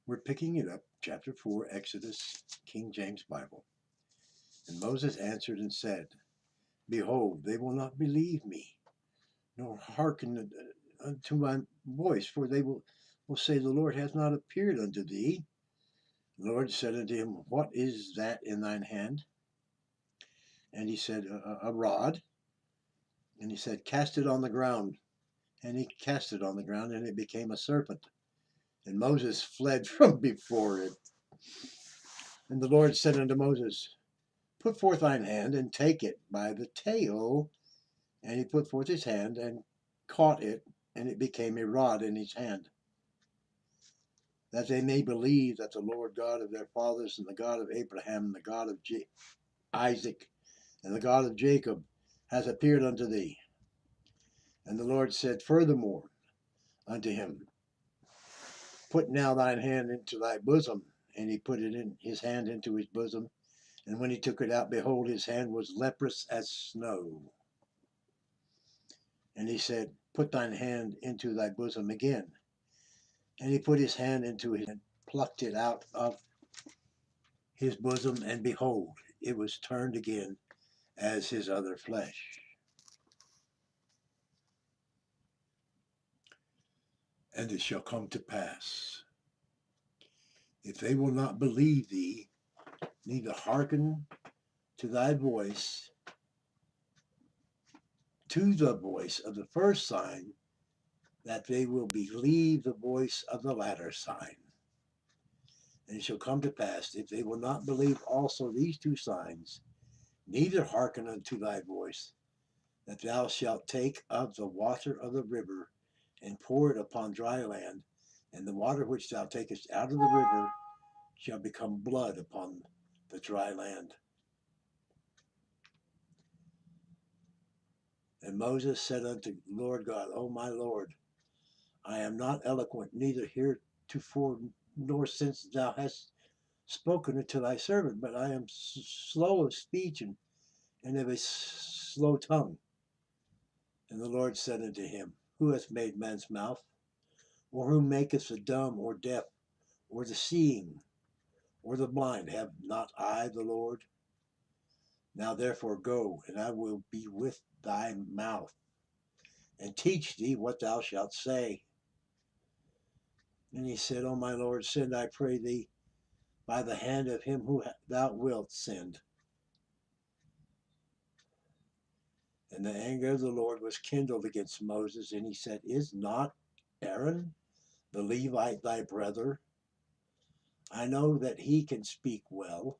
We're picking it up, chapter 4, Exodus, King James Bible. And Moses answered and said, Behold, they will not believe me, nor hearken unto my voice, for they will say, The Lord hath not appeared unto thee. The Lord said unto him, What is that in thine hand? And he said, A rod. And he said, Cast it on the ground. And he cast it on the ground, and it became a serpent. And Moses fled from before it. And the Lord said unto Moses, Put forth thine hand, and take it by the tail. And he put forth his hand, and caught it, and it became a rod in his hand, that they may believe that the Lord God of their fathers, and the God of Abraham, and the God of Isaac, and the God of Jacob, hath appeared unto thee. And the Lord said furthermore unto him, Put now thine hand into thy bosom. And he put it in his hand into his bosom. And when he took it out, behold, his hand was leprous as snow. And he said, Put thine hand into thy bosom again. And he put his hand into it, and plucked it out of his bosom, and behold, it was turned again as his other flesh. And it shall come to pass, if they will not believe thee, neither hearken to thy voice, to the voice of the first sign, that they will believe the voice of the latter sign. And it shall come to pass, if they will not believe also these two signs, neither hearken unto thy voice, that thou shalt take of the water of the river, and pour it upon dry land, and the water which thou takest out of the river shall become blood upon the dry land. And Moses said unto Lord God, O my Lord, I am not eloquent, neither heretofore nor since thou hast spoken it to thy servant, but I am slow of speech and of a slow tongue. And the Lord said unto him, Who hath made man's mouth? Or who maketh the dumb or deaf, or the seeing, or the blind? Have not I the Lord? Now therefore go, and I will be with thy mouth, and teach thee what thou shalt say. And he said, O my Lord, send, I pray thee, by the hand of him who thou wilt send. And the anger of the Lord was kindled against Moses, and he said, Is not Aaron the Levite thy brother? I know that he can speak well.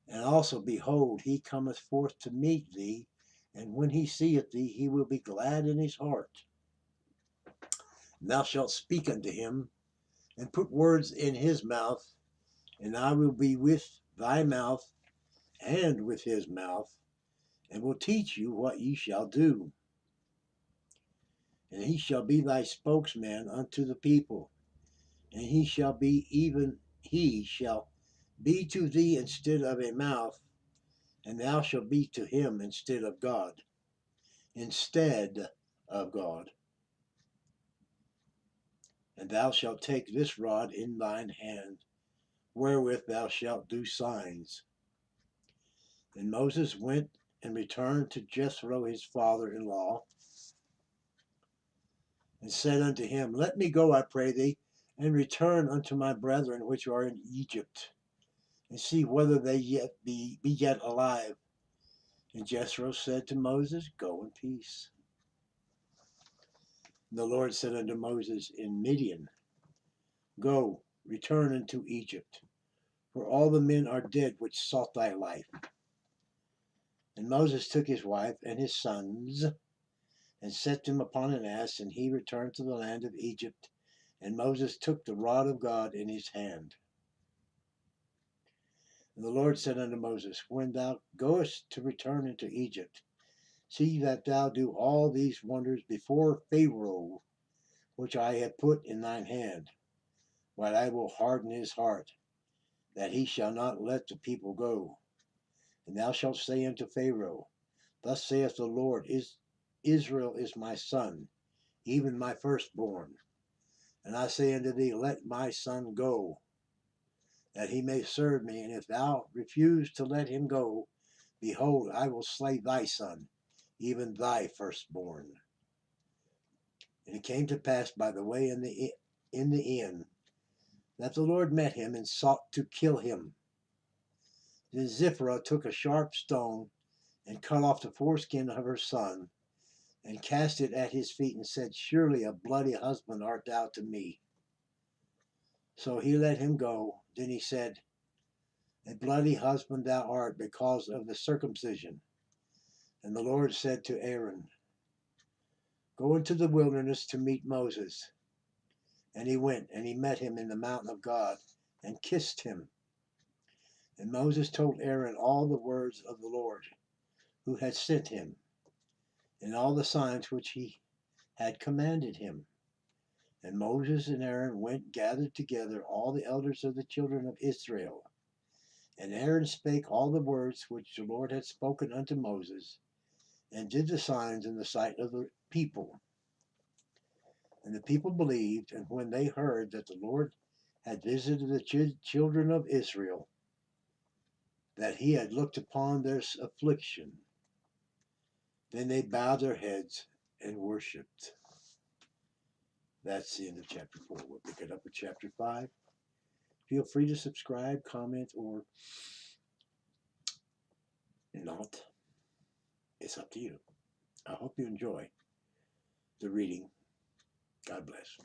And also, behold, he cometh forth to meet thee, and when he seeth thee, he will be glad in his heart. And thou shalt speak unto him, and put words in his mouth, and I will be with thy mouth and with his mouth, and will teach you what ye shall do. And he shall be thy spokesman unto the people, and he shall be to thee instead of a mouth, and thou shalt be to him instead of God. And thou shalt take this rod in thine hand, wherewith thou shalt do signs. And Moses went and returned to Jethro his father-in-law, and said unto him, Let me go, I pray thee, and return unto my brethren which are in Egypt, and see whether they be yet alive. And Jethro said to Moses, Go in peace. And the Lord said unto Moses in Midian, Go, return into Egypt, for all the men are dead which sought thy life. And Moses took his wife and his sons, and set them upon an ass, and he returned to the land of Egypt. And Moses took the rod of God in his hand. And the Lord said unto Moses, When thou goest to return into Egypt, see that thou do all these wonders before Pharaoh, which I have put in thine hand, but I will harden his heart, that he shall not let the people go. And thou shalt say unto Pharaoh, Thus saith the Lord, Israel is my son, even my firstborn. And I say unto thee, let my son go, that he may serve me. And if thou refuse to let him go, behold, I will slay thy son, even thy firstborn. And it came to pass by the way in the inn, that the Lord met him and sought to kill him. Then Zipporah took a sharp stone and cut off the foreskin of her son, and cast it at his feet, and said, surely a bloody husband art thou to me. So he let him go. Then he said, a bloody husband thou art because of the circumcision. And the Lord said to Aaron, go into the wilderness to meet Moses. And he went, and he met him in the mountain of God, and kissed him. And Moses told Aaron all the words of the Lord, who had sent him, and all the signs which he had commanded him. And Moses and Aaron gathered together all the elders of the children of Israel. And Aaron spake all the words which the Lord had spoken unto Moses, and did the signs in the sight of the people. And the people believed, and when they heard that the Lord had visited the children of Israel, that he had looked upon their affliction, then they bowed their heads and worshipped. That's the end of chapter 4. We'll pick it up with chapter 5. Feel free to subscribe, comment, or not. It's up to you. I hope you enjoy the reading. God bless.